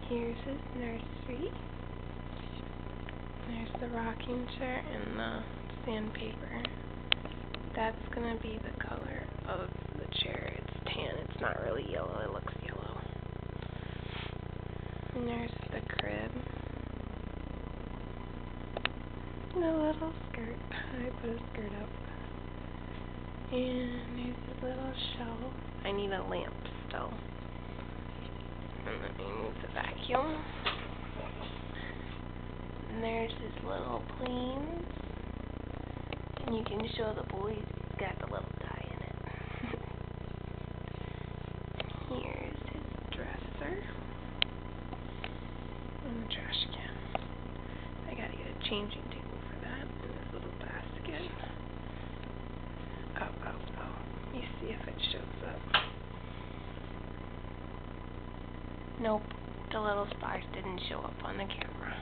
Here's his nursery. There's the rocking chair and the sandpaper. That's going to be the color of the chair. It's tan. It's not really yellow. It looks yellow. And there's the crib. And a little skirt. I put a skirt up. And there's a little shelf. I need a lamp still. And then I need the vacuum. And there's his little planes. And you can show the boys he's got the little guy in it. Here's his dresser. And the trash can. I gotta get a changing table for that. And this little basket. Oh. Let me see if it shows up. Nope. The little sparks didn't show up on the camera.